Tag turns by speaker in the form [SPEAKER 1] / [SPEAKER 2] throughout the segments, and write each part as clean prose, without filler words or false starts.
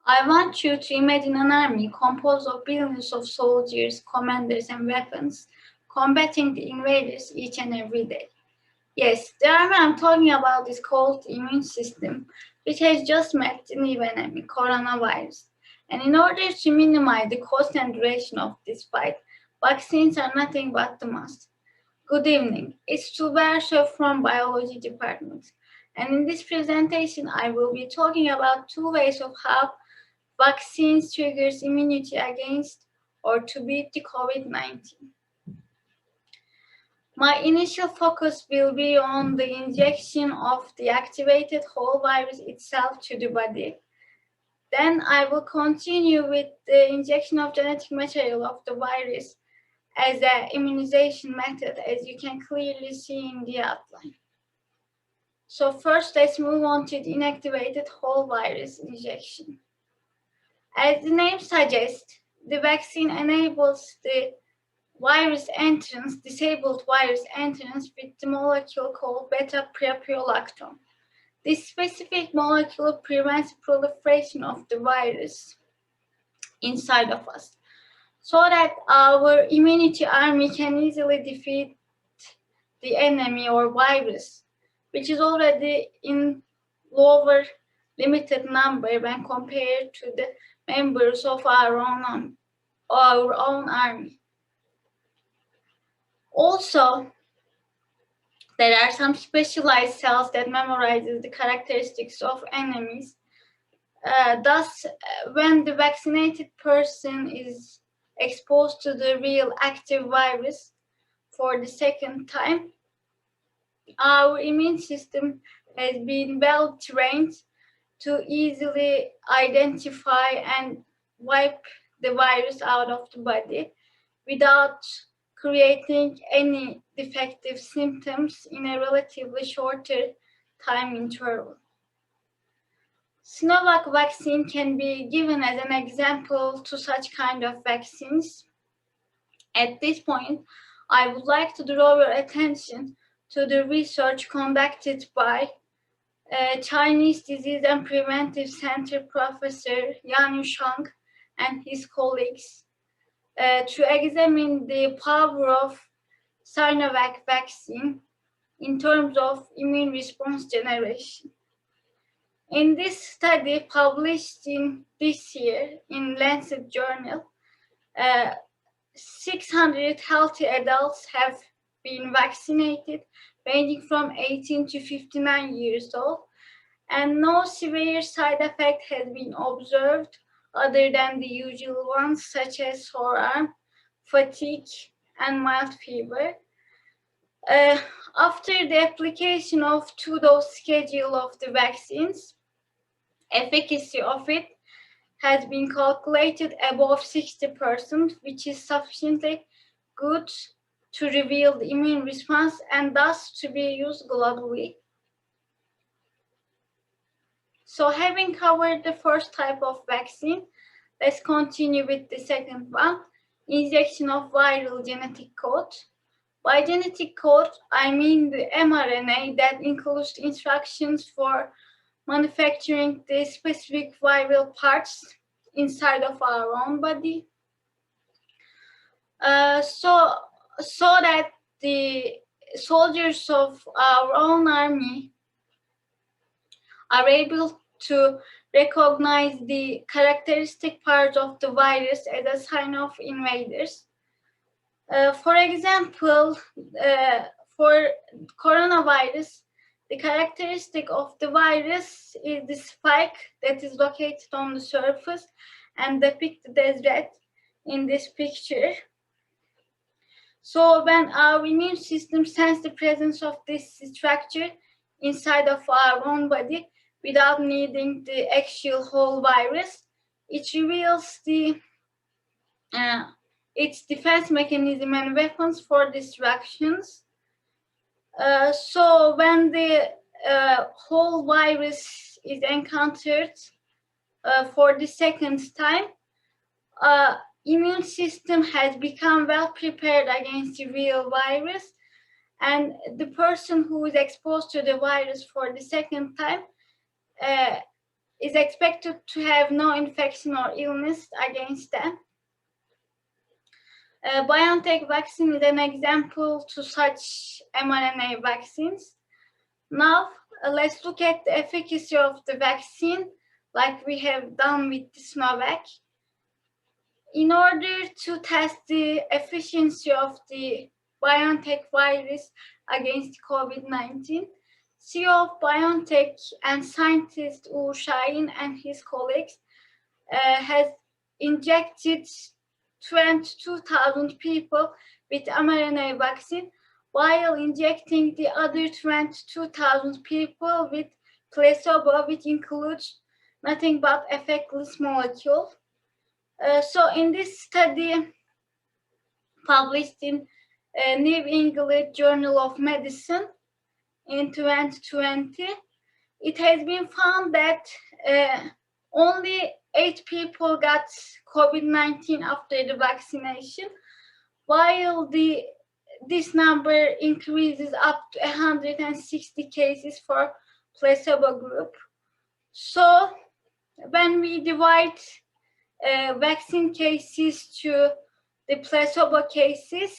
[SPEAKER 1] I want you to imagine an army composed of billions of soldiers, commanders, and weapons combating the invaders each and every day. Yes, the army I'm talking about is called the immune system, which has just met the new enemy, coronavirus. And in order to minimize the cost and duration of this fight, vaccines are nothing but the must. Good evening, it's TUİ ERSOY from Biology Department. And in this presentation, I will be talking about two ways of how vaccines triggers immunity against or to beat the COVID-19. My initial focus will be on the injection of the activated whole virus itself to the body. Then I will continue with the injection of genetic material of the virus as an immunization method, as you can clearly see in the outline. So first, let's move on to the inactivated whole virus injection. As the name suggests, the vaccine enables the virus entrance, disabled virus entrance with the molecule called beta-preprolactone. This specific molecule prevents proliferation of the virus inside of us, so that our immunity army can easily defeat the enemy or virus, which is already in lower limited number when compared to the members of our own army. Also, there are some specialized cells that memorizes the characteristics of enemies. Thus, when the vaccinated person is exposed to the real active virus for the second time, our immune system has been well trained to easily identify and wipe the virus out of the body without creating any defective symptoms in a relatively shorter time interval. Sinovac vaccine can be given as an example to such kind of vaccines. At this point, I would like to draw your attention to the research conducted by Chinese Disease and Preventive Center Professor Yan Yushang and his colleagues to examine the power of Sinovac vaccine in terms of immune response generation. In this study published in this year in Lancet Journal, 600 healthy adults have been vaccinated, ranging from 18 to 59 years old, and no severe side effect has been observed other than the usual ones such as sore arm, fatigue, and mild fever. After the application of two-dose schedule of the vaccines, efficacy of it has been calculated above 60%, which is sufficiently good to reveal the immune response and thus to be used globally. So having covered the first type of vaccine, let's continue with the second one, injection of viral genetic code. By genetic code, I mean the mRNA that includes the instructions for manufacturing the specific viral parts inside of our own body. So that the soldiers of our own army are able to recognize the characteristic parts of the virus as a sign of invaders. For example, for coronavirus, the characteristic of the virus is the spike that is located on the surface and depicted as red in this picture. So when our immune system senses the presence of this structure inside of our own body without needing the actual whole virus, it reveals its defense mechanism and weapons for distractions. So when the whole virus is encountered for the second time, immune system has become well prepared against the real virus, and the person who is exposed to the virus for the second time is expected to have no infection or illness against them. BioNTech vaccine is an example to such mRNA vaccines. Now, let's look at the efficacy of the vaccine like we have done with the Sinovac. In order to test the efficiency of the BioNTech virus against COVID-19, CEO of BioNTech and scientist Uğur Şahin and his colleagues has injected 22,000 people with mRNA vaccine while injecting the other 22,000 people with placebo, which includes nothing but effectless molecule. So in this study published in New England Journal of Medicine in 2020, it has been found that only 8 people got COVID-19 after the vaccination, while this number increases up to 160 cases for placebo group. So when we divide vaccine cases to the placebo cases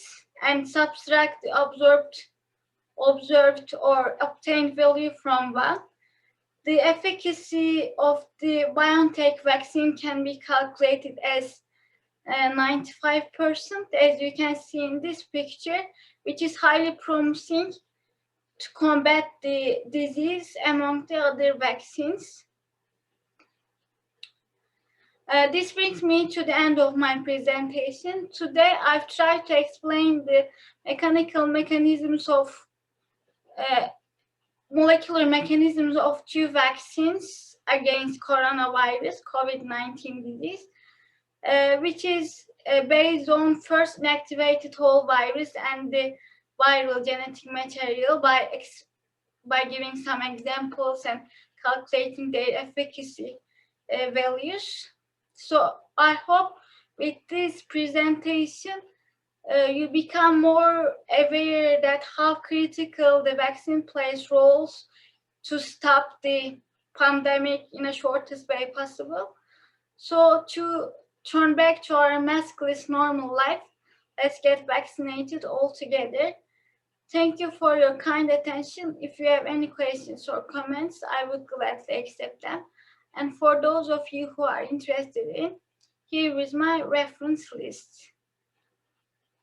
[SPEAKER 1] and subtract the observed or obtained value from one, the efficacy of the BioNTech vaccine can be calculated as 95%, as you can see in this picture, which is highly promising to combat the disease among the other vaccines. This brings me to the end of my presentation. Today, I've tried to explain the molecular mechanisms of 2 vaccines against coronavirus, COVID-19 disease, which is based on first inactivated whole virus and the viral genetic material by giving some examples and calculating their efficacy values. So I hope with this presentation you become more aware that how critical the vaccine plays roles to stop the pandemic in the shortest way possible. So to turn back to our maskless normal life, let's get vaccinated all together. Thank you for your kind attention. If you have any questions or comments, I would gladly accept them. And for those of you who are interested in, here is my reference list.